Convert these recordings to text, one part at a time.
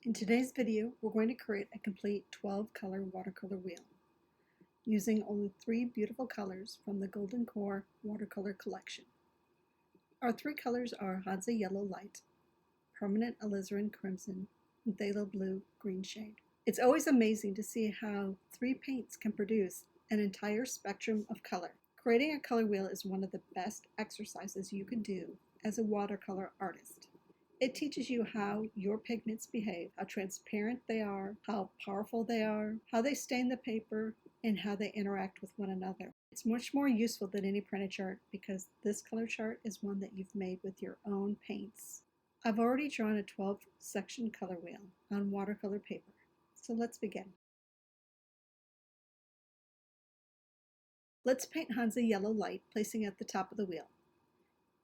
In today's video, we're going to create a complete 12-color watercolor wheel using only 3 beautiful colors from the Golden Core watercolor collection. Our 3 colors are Hansa Yellow Light, Permanent Alizarin Crimson, and Phthalo Blue green shade. It's always amazing to see how 3 paints can produce an entire spectrum of color. Creating a color wheel is one of the best exercises you can do as a watercolor artist. It teaches you how your pigments behave, how transparent they are, how powerful they are, how they stain the paper, and how they interact with one another. It's much more useful than any printed chart because this color chart is one that you've made with your own paints. I've already drawn a 12-section color wheel on watercolor paper, so let's begin. Let's paint Hansa Yellow Light, placing it at the top of the wheel.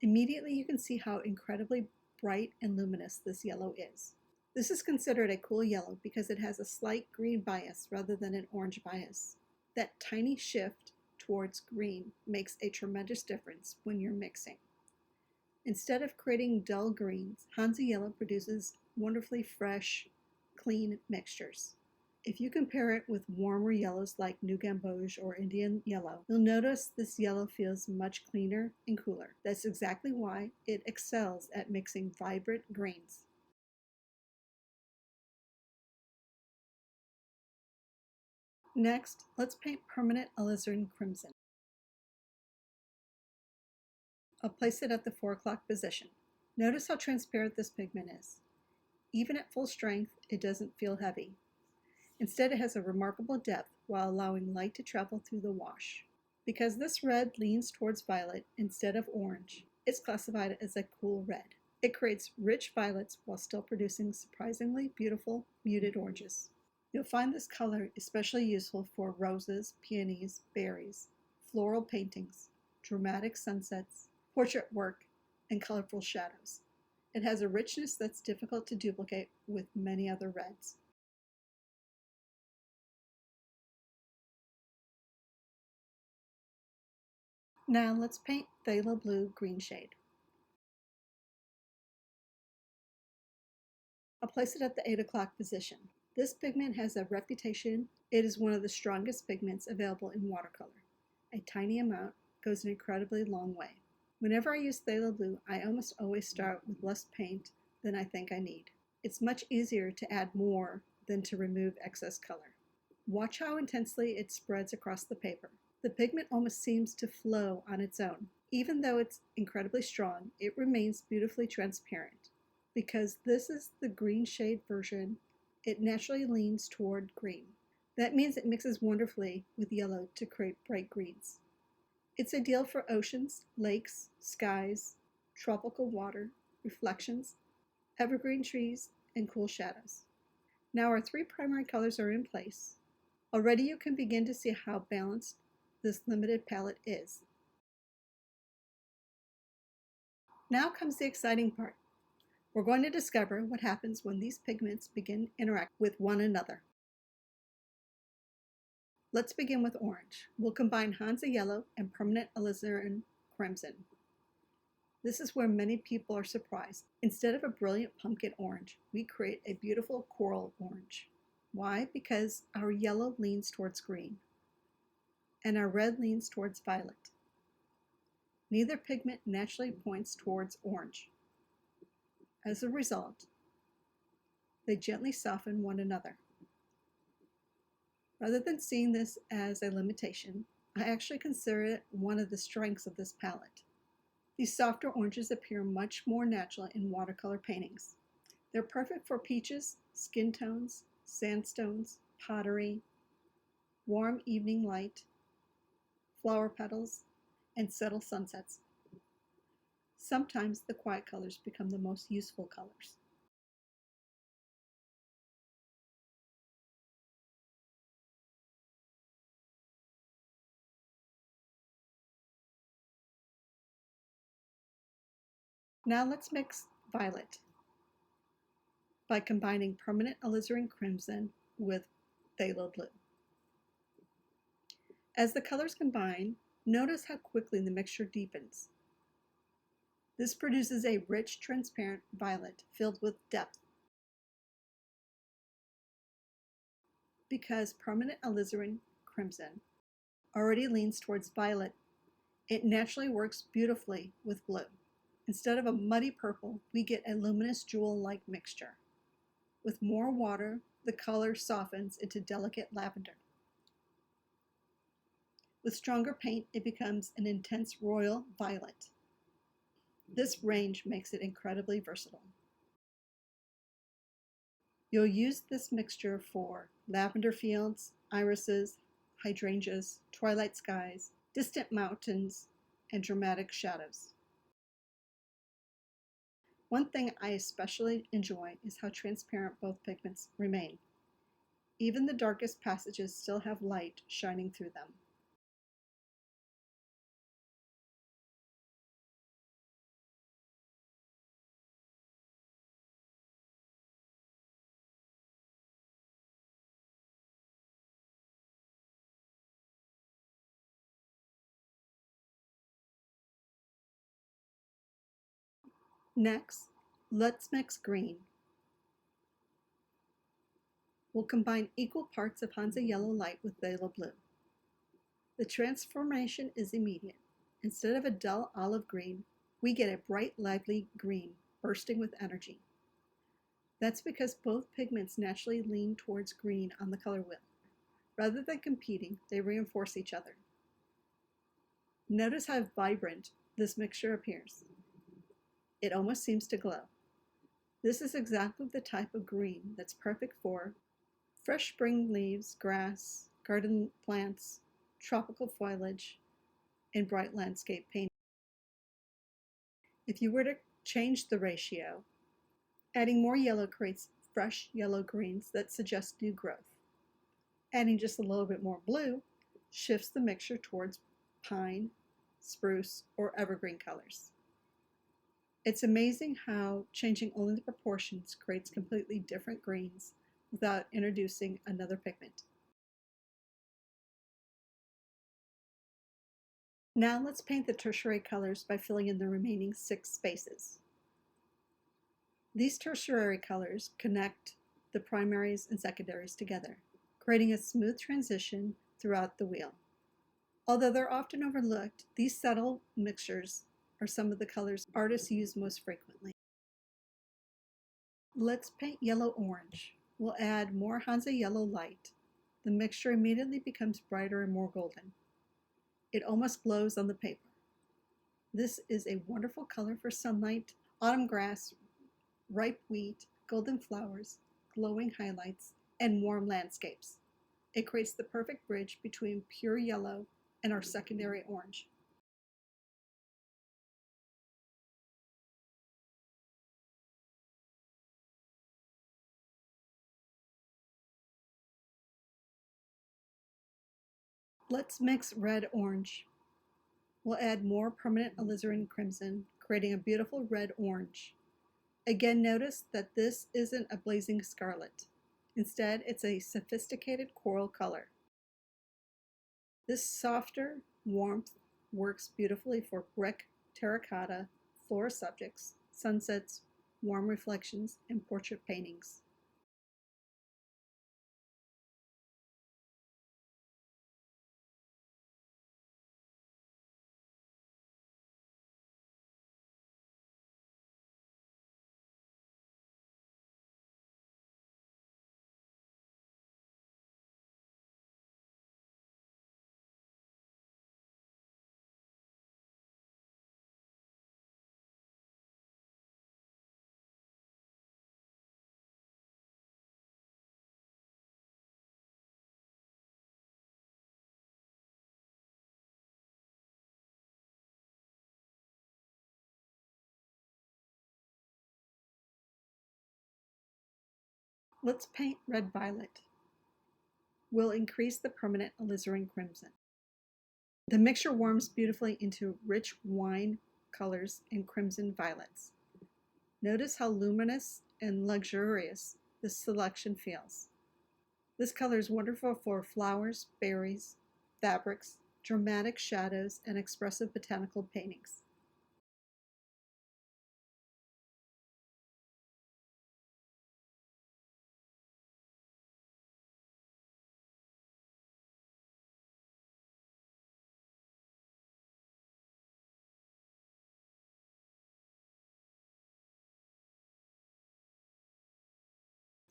Immediately you can see how incredibly bright and luminous this yellow is. This is considered a cool yellow because it has a slight green bias rather than an orange bias. That tiny shift towards green makes a tremendous difference when you're mixing. Instead of creating dull greens, Hansa Yellow produces wonderfully fresh, clean mixtures. If you compare it with warmer yellows like New Gamboge or Indian Yellow, you'll notice this yellow feels much cleaner and cooler. That's exactly why it excels at mixing vibrant greens. Next, let's paint Permanent Alizarin Crimson. I'll place it at the 4 o'clock position. Notice how transparent this pigment is. Even at full strength, it doesn't feel heavy. Instead, it has a remarkable depth while allowing light to travel through the wash. Because this red leans towards violet instead of orange, it's classified as a cool red. It creates rich violets while still producing surprisingly beautiful muted oranges. You'll find this color especially useful for roses, peonies, berries, floral paintings, dramatic sunsets, portrait work, and colorful shadows. It has a richness that's difficult to duplicate with many other reds. Now let's paint Phthalo Blue green shade. I'll place it at the 8 o'clock position. This pigment has a reputation. It is one of the strongest pigments available in watercolor. A tiny amount goes an incredibly long way. Whenever I use Phthalo Blue, I almost always start with less paint than I think I need. It's much easier to add more than to remove excess color. Watch how intensely it spreads across the paper. The pigment almost seems to flow on its own. Even though it's incredibly strong, it remains beautifully transparent. Because this is the green shade version, it naturally leans toward green. That means it mixes wonderfully with yellow to create bright greens. It's ideal for oceans, lakes, skies, tropical water, reflections, evergreen trees, and cool shadows. Now our 3 primary colors are in place. Already you can begin to see how balanced this limited palette is. Now comes the exciting part. We're going to discover what happens when these pigments begin to interact with one another. Let's begin with orange. We'll combine Hansa Yellow and Permanent Alizarin Crimson. This is where many people are surprised. Instead of a brilliant pumpkin orange, we create a beautiful coral orange. Why? Because our yellow leans towards green, and our red leans towards violet. Neither pigment naturally points towards orange. As a result, they gently soften one another. Rather than seeing this as a limitation, I actually consider it one of the strengths of this palette. These softer oranges appear much more natural in watercolor paintings. They're perfect for peaches, skin tones, sandstones, pottery, warm evening light, flower petals, and subtle sunsets. Sometimes the quiet colors become the most useful colors. Now let's mix violet by combining Permanent Alizarin Crimson with Phthalo Blue. As the colors combine, notice how quickly the mixture deepens. This produces a rich, transparent violet filled with depth. Because permanent alizarin crimson already leans towards violet, it naturally works beautifully with blue. Instead of a muddy purple, we get a luminous jewel-like mixture. With more water, the color softens into delicate lavender. With stronger paint, it becomes an intense royal violet. This range makes it incredibly versatile. You'll use this mixture for lavender fields, irises, hydrangeas, twilight skies, distant mountains, and dramatic shadows. One thing I especially enjoy is how transparent both pigments remain. Even the darkest passages still have light shining through them. Next, let's mix green. We'll combine equal parts of Hansa Yellow Light with Phthalo Blue. The transformation is immediate. Instead of a dull olive green, we get a bright, lively green, bursting with energy. That's because both pigments naturally lean towards green on the color wheel. Rather than competing, they reinforce each other. Notice how vibrant this mixture appears. It almost seems to glow. This is exactly the type of green that's perfect for fresh spring leaves, grass, garden plants, tropical foliage, and bright landscape painting. If you were to change the ratio, adding more yellow creates fresh yellow greens that suggest new growth. Adding just a little bit more blue shifts the mixture towards pine, spruce, or evergreen colors. It's amazing how changing only the proportions creates completely different greens without introducing another pigment. Now let's paint the tertiary colors by filling in the remaining 6 spaces. These tertiary colors connect the primaries and secondaries together, creating a smooth transition throughout the wheel. Although they're often overlooked, these subtle mixtures are some of the colors artists use most frequently. Let's paint yellow-orange. We'll add more Hansa Yellow Light. The mixture immediately becomes brighter and more golden. It almost glows on the paper. This is a wonderful color for sunlight, autumn grass, ripe wheat, golden flowers, glowing highlights, and warm landscapes. It creates the perfect bridge between pure yellow and our secondary orange. Let's mix red-orange. We'll add more permanent alizarin crimson, creating a beautiful red-orange. Again, notice that this isn't a blazing scarlet. Instead, it's a sophisticated coral color. This softer warmth works beautifully for brick, terracotta, floral subjects, sunsets, warm reflections, and portrait paintings. Let's paint red-violet. We'll increase the permanent alizarin crimson. The mixture warms beautifully into rich wine colors and crimson violets. Notice how luminous and luxurious this selection feels. This color is wonderful for flowers, berries, fabrics, dramatic shadows, and expressive botanical paintings.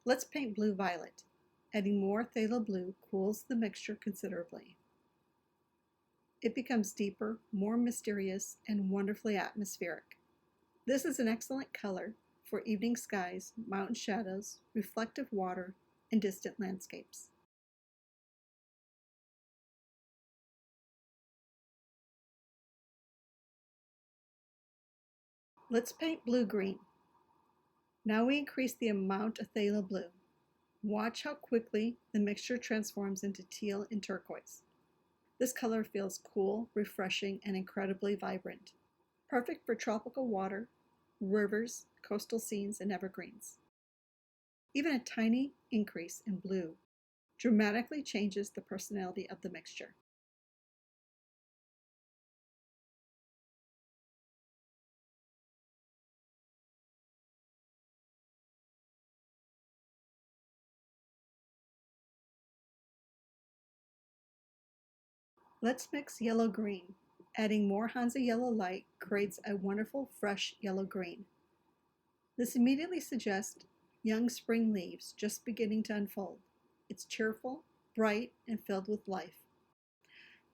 Let's paint blue-violet. Adding more phthalo blue cools the mixture considerably. It becomes deeper, more mysterious, and wonderfully atmospheric. This is an excellent color for evening skies, mountain shadows, reflective water, and distant landscapes. Let's paint blue-green. Now we increase the amount of phthalo blue. Watch how quickly the mixture transforms into teal and turquoise. This color feels cool, refreshing, and incredibly vibrant. Perfect for tropical water, rivers, coastal scenes, and evergreens. Even a tiny increase in blue dramatically changes the personality of the mixture. Let's mix yellow-green. Adding more Hansa Yellow Light creates a wonderful, fresh yellow-green. This immediately suggests young spring leaves just beginning to unfold. It's cheerful, bright, and filled with life.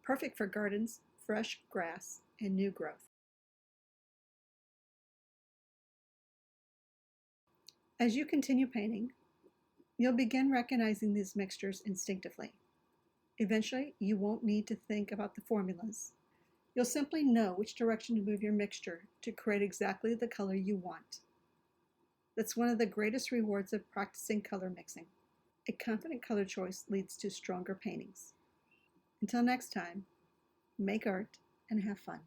Perfect for gardens, fresh grass, and new growth. As you continue painting, you'll begin recognizing these mixtures instinctively. Eventually, you won't need to think about the formulas. You'll simply know which direction to move your mixture to create exactly the color you want. That's one of the greatest rewards of practicing color mixing. A confident color choice leads to stronger paintings. Until next time, make art and have fun.